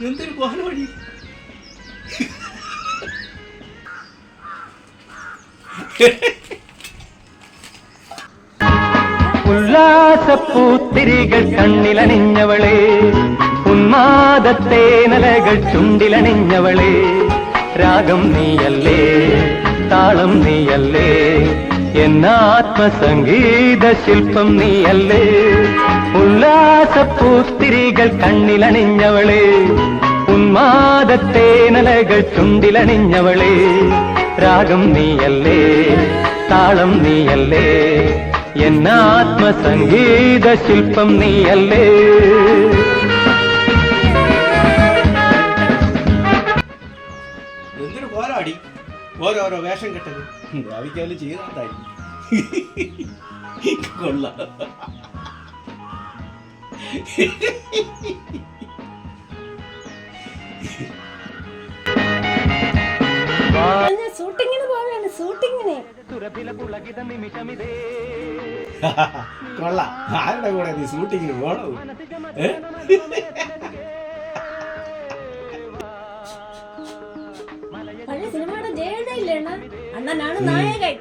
എന്തൊരു കോലവഴി. ഉല്ലാസപ്പൂത്തിരികൾ കണ്ണിലണിഞ്ഞവളെ, ഉന്മാദത്തേനലകൾ ചുണ്ടിലണിഞ്ഞവളെ, രാഗം നീയല്ലേ താളം നീയല്ലേ, എന്നാത്മസംഗീത ശില്പം നീയല്ലേ. ഉല്ലാസപ്പൂത്തിരികൾ കണ്ണിലണിഞ്ഞവളെ, ഉന്മാദത്തേനലകൾ ചുണ്ടിലണിഞ്ഞവളെ, രാഗം നീയല്ലേ താളം നീയല്ലേ, എന്നാത്മസംഗീത ശില്പം നീയല്ലേ. എന്തൊരു കോലാടി ഓരോരോ വേഷം കെട്ടത്. ഭാവിക്കാലും ചെയ്തായി കൊള്ളാം. ഷൂട്ടിങ്ങിന് പോവാണ്. ഷൂട്ടിങ്ങിന് കൊള്ളാം. ആരുടെ കൂടെ നീ ഷൂട്ടിങ്ങിന് പോണോ? പഴയ സിനിമയുടെ ജയണ്ണ അണ്ണനാണ് നായകൻ.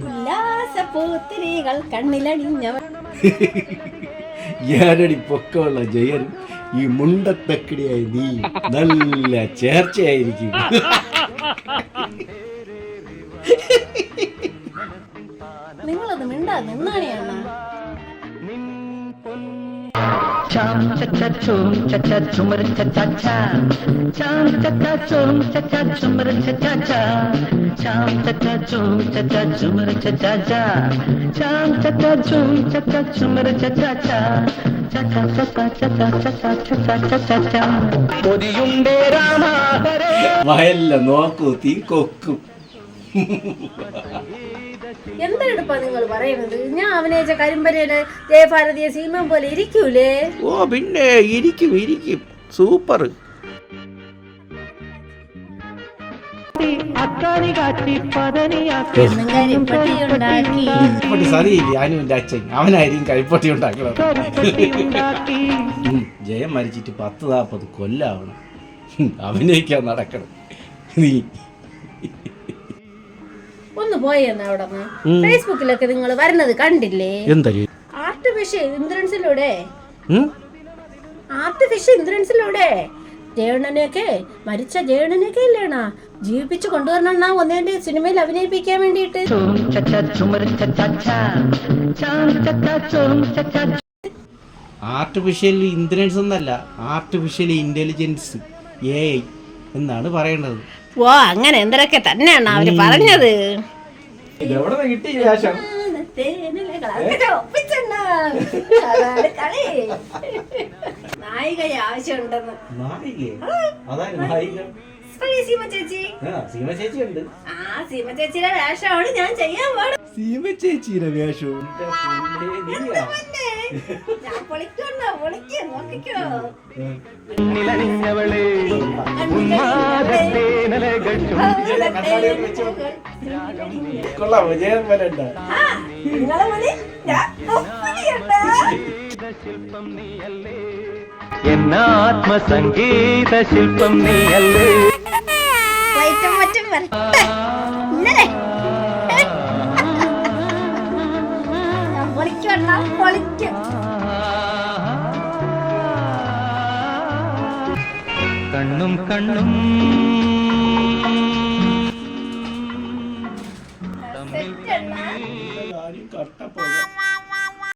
ഉല്ലാസപ്പൂത്തിരികൾ കണ്ണിലണിഞ്ഞവർ. ഞാനടി പൊക്കമുള്ള ജയൻ, ഈ മുണ്ടത്തക്കിടിയായി നീ നല്ല ചേർച്ചയായിരിക്കും. നിങ്ങളത് മിണ്ടാ നിന്നാണിയാണ്. ചാം ചച്ചാ ചൂം ചച്ചാ ചുമർ ചച്ചാ ചാ, ചാം ചച്ചാ ചൂം ചച്ചാ ചുമർ ചച്ചാ ചാ, ചാം ചച്ചാ ചൂം ചച്ചാ ചുമർ ചച്ചാ ചാ, ചാം ചച്ചാ ചൂം ചച്ചാ ചുമർ ചച്ചാ ചാ, ചച്ചാ ചച്ചാ ചച്ചാ ചച്ചാ ചച്ചാ ചച്ചാ ചാ. കൊതിയുണ്ടേ രാമാഹരേ വയല്ല നോക്കൂ തീ കൊക്കും. എന്തെടുപ്പാ നിങ്ങൾ പറയുന്നത്? ഞാൻ അഭിനയിച്ച കരിമ്പരയില് ജയഭാരതിയെ സീമൻ പോലെ ഇരിക്കൂലേ? ഓ പിന്നെ ഇരിക്കും ഇരിക്കും, സൂപ്പർ. സതിയില്ലേ അനുവിന്റെ അച്ഛൻ, അവനായിരിക്കും കരിപ്പട്ടി ഉണ്ടാക്കുന്നത്. ജയം മരിച്ചിട്ട് 10-40 കൊല്ലാവണം. അഭിനയിക്കാൻ നടക്കണം നീ. ഒന്ന് പോയെന്ന് അവിടെ ഫേസ്ബുക്കിലൊക്കെ നിങ്ങൾ വരുന്നത് കണ്ടില്ലേ? എന്താ ആർട്ടിഫിഷ്യൽ ഇന്ദ്രൻസിലൂടെ ജയണ്ണനെയൊക്കെ മരിച്ച ജയണ്ണനെയൊക്കെ ഇല്ലേണ ജീവിപ്പിച്ചു കൊണ്ടുവരണം ഒന്നേന്റെ സിനിമയിൽ അഭിനയിപ്പിക്കാൻ വേണ്ടിയിട്ട്. ആർട്ടിഫിഷ്യൽ ഇന്ദ്രൻസ് എന്നല്ല, ആർട്ടിഫിഷ്യൽ ഇന്റലിജൻസ് AI എന്നാണ് പറയേണ്ടത്. ഓ അങ്ങനെ എന്തൊക്കെ തന്നെയാണ് അവര് പറഞ്ഞത്. ഇതെവിടെ കിട്ടി വേഷം? നായിക ആവശ്യമുണ്ടെന്ന്. സീമ ചേച്ചി ഉണ്ട്. ആ സീമ ചേച്ചിയുടെ വേഷമാണ് ഞാൻ ചെയ്യാൻ പാടും. സീമ ചേച്ചിയുടെ വേഷം ഞാൻ പൊളിക്കണ്ടോ നോക്കിക്കോ. കൊള്ളാം, വിജയം വരണ്ട. എന്നാത്മസംഗീത ശില്പം നീയല്ലേ. കണ്ണും കണ്ണും